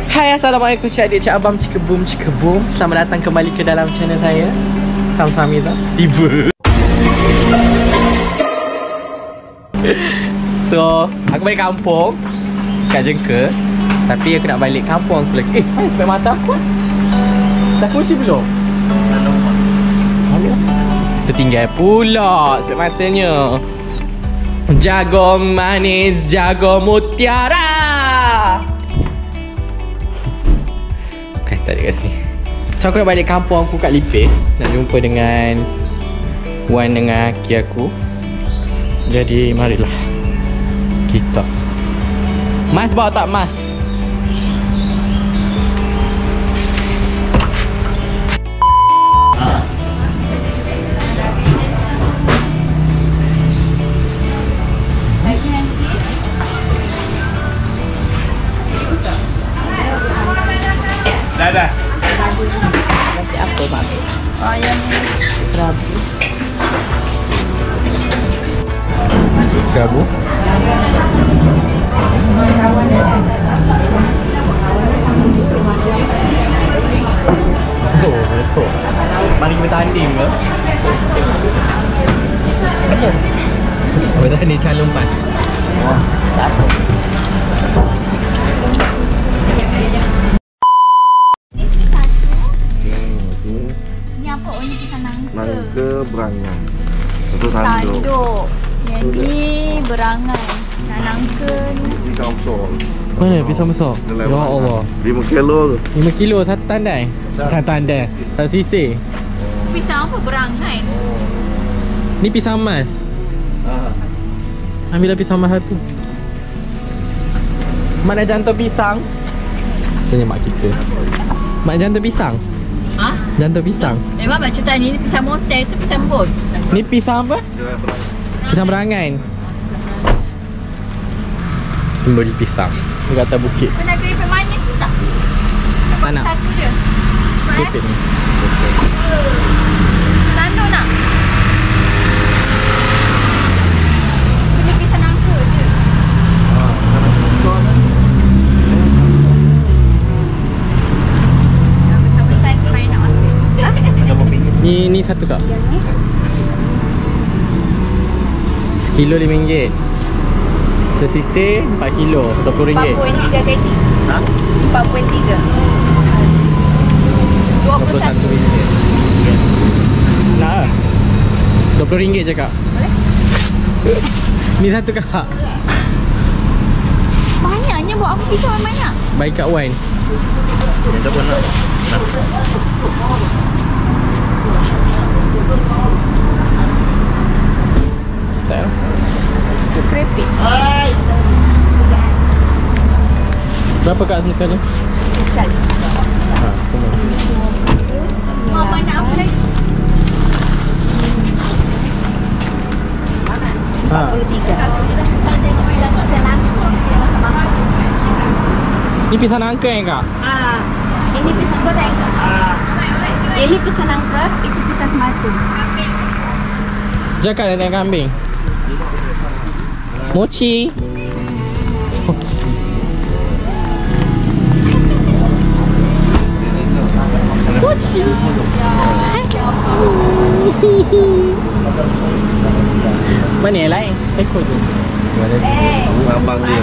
Hai, Assalamualaikum cik adik, cik abang, cikebum. Selamat datang kembali ke dalam channel saya. Kamsahamnida. Tiba. So, aku balik kampung kat Jengka. Tapi aku nak balik kampung aku lagi. Mana spek mata aku? Dah kunci belum? Mana? Tertinggal pula spek matanya. Jagung manis, jagung mutiara. Bukan, tak ada kasi. So aku nak balik kampung aku kat Lipis. Nak jumpa dengan Wan dengan Aki aku. Jadi marilah kita. Mas bawa tak mas? Dah. Nasi apa mak? Ayam kerabu. Kerabu? Betul. Mari kita tanding ke? Betul ni calon pas. Tak apa. Nangka berangan. Itu tanduk. Jadi berangan. Nak nangka ni. Pisang besar. Mana pisang besar? Ya Allah. 5 kilo tu. 5 kilo satu tandai? Satu tandai. Satu sisir. Pisang apa berangan? Ni pisang emas. Ambillah pisang emas satu. Mana jantung pisang? Tanya mak kita. Mak jantung pisang? Ha? Jantung pisang? Memang macam tadi ni pisang motel tu pisang bon. Ni pisang apa? Pisang berangan. Kembali pisang. Di atas bukit. Kau nak keripik manis tu tak? Tak nak. Satu je. Keripik ni. Tanduk nak? Kena pisang nangka je. Besar-besar tu main nak makan. Ni satu kak? Yang ni? Sekilo RM5. Sesisir 4 kilo RM20. 4.3 kg. Ha? 4.3. RM21. Nak lah. RM20 je kak. Boleh? Ni satu kak. Banyaknya buat apa pisang banyak? Baik kat Wan. Yang tak pun nak. Tak lah. Itu keripik. Berapa kak semua sekali? Sekali. Ha, semua. Mau banyak apa lagi? Ha. 43. Ni pisang nangka yang kak? Ini pisang goreng. Ini pisang nangka, itu pisang sematu. Jakar dengan kambing. Mochi. Mochi. Mana yang lain? Ekor tu. Abang dia.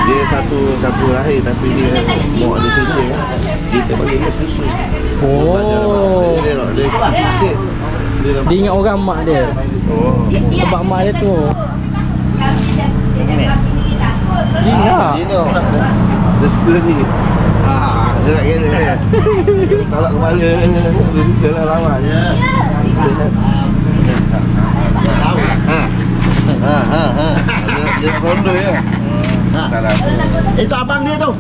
Dia satu lahir tapi dia mau ada sisir. Kita bagi dia susu. Oh. Dia kecil sikit. Dia ingat orang mak dia. Oh. Sebab mak dia tu Gina. Dia suka ni. Dia nak kena kan. Tolak kepala. Dia suka lah lama je. Dia rondo je. Tak lah. Itu abang dia tu.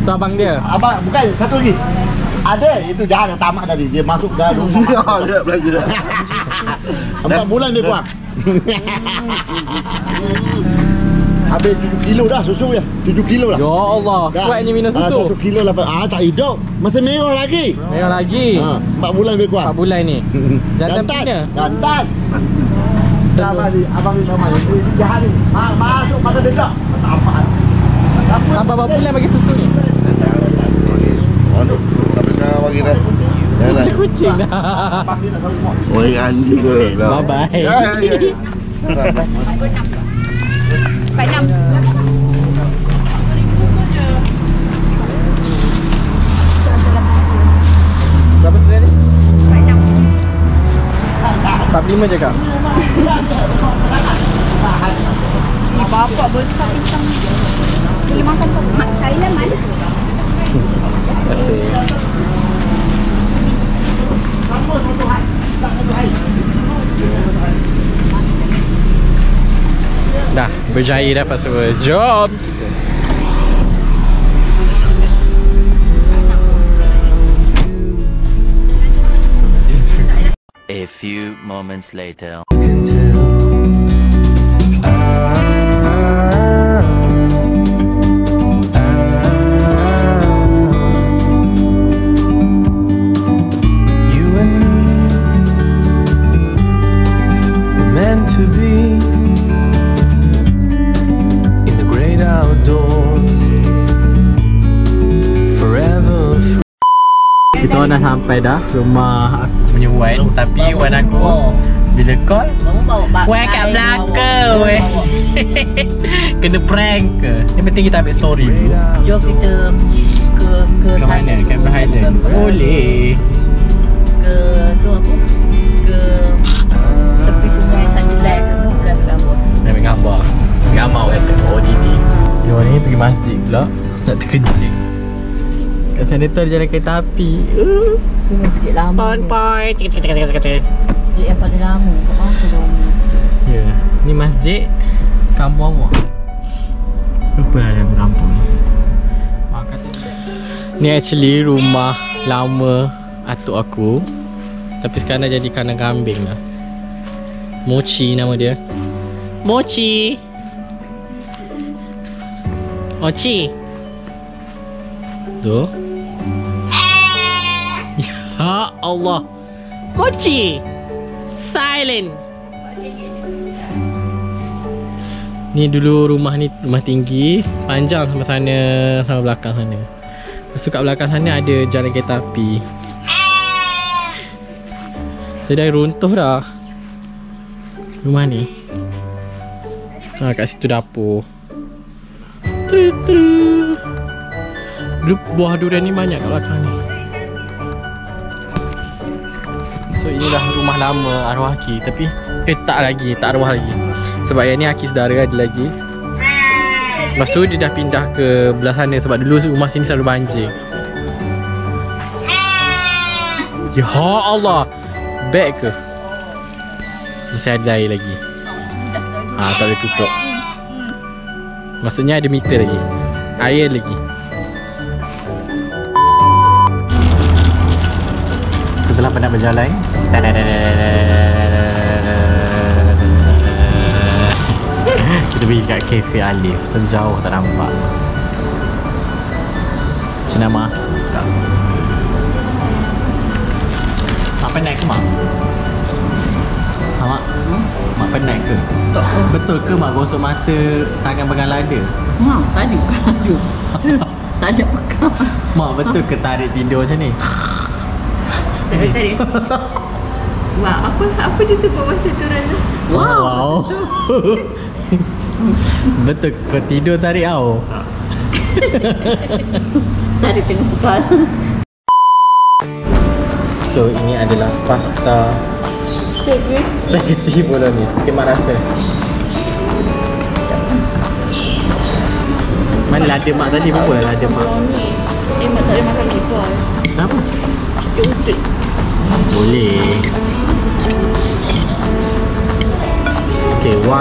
Tu abang dia. Abang bukan satu lagi. Ada itu jahat tamat tadi. Dia masuk dalam rumah. Dia belajar. 4 bulan dia kuat. Habis 7 kilo dah susu dia. 7 kilo lah. Ya Allah, kuatnya minum susu. 1 kilo lah. Tak hidup. Masih merah lagi. Merah lagi. 4 bulan dia kuat. 4 bulan ni. Jantan punya. Jantan. Sama ni abang ni nama ni. Jahat ni. Masuk pada dekat. Tamat. Sampai berapa bulan bagi susu ni? kucing dah. Oh, anjing ke? Bye-bye. Pak Nam. Berapa tu tadi? Pak Nam. 45 je kak? Ni bapak besar pisang. Ni makan mak saya mana? Terima kasih. Dah, berjaya dapat semua. Jom kita. A few moments later. To be in the great outdoors forever. Kita orang dah sampai dah rumah aku punya Wan. Tapi Wan aku bila call Wan kat belakang weh. Kena prank ke? Yang penting kita ambil story dulu. Jom kita ke mana? Cameron Highland. Boleh. Ke tu apa? Ke tepi sungai Sunday Live rambut. Nak ambil gambar. Gambar kata ODD. Dia orang ni pergi masjid pula. Nak terkencing. Kat sana tu ada jalan kereta api. Tu masjid lama. Pon. Masjid yang paling lama. Apa lama? Ya, ni masjid kampung awak. Apa lah dalam kampung ni? Ni actually rumah lama atuk aku. Tapi sekarang dah jadi kandang kambing lah. Mochi nama dia. Mochi. Mochi. Tu. Ya Allah. Mochi. Silent. Ni dulu rumah ni rumah tinggi, panjang sampai sana, sampai belakang sana. Masuk kat belakang sana ada jalan kereta api. Dia dah runtuh dah rumah ni. Kat situ dapur. Dulu buah durian ni banyak kat belakang ni. So inilah rumah lama arwah Aki. Tapi tak arwah lagi. Sebab yang ni Aki saudara ada lagi. Lepas tu dia dah pindah ke belah sana. Sebab dulu rumah sini selalu banjir. Ya Allah. Back ke? Masih ada air lagi. Tak boleh tutup. Maksudnya ada meter lagi. Air lagi. Setelah penat berjalan, kita pergi kat Cafe Alif. Terjauh tak nampak. Macam nama? Mak penat ke mak? Mak? Mak penat ke? Betul ke mak gosok mata tangan pegang lada? Tadi bukan lada. Tak ada pegang. Mak betul ke tarik tidur macam ni? Tarik. Wah, apa disebut masa tu Rana? Wow. Betul kau tidur tarik tau. Tarik tengah kepala. So ini adalah pasta spaghetti bolognese. Bagaimana rasa? Mana lada mak tadi? Berapa lada mak? Mak tak boleh makan meatball. Kenapa? Dia udut. Boleh. Okay, 1, 2,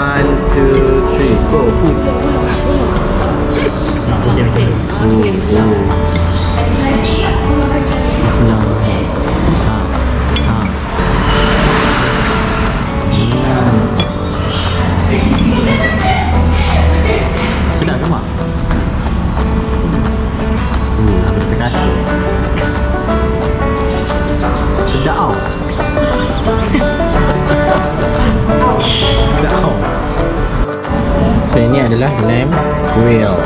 3, go. Bismillah. Sedap ke mak? Aku terkasih. Sedap tau. Sedap tau. So ini adalah lamb grill.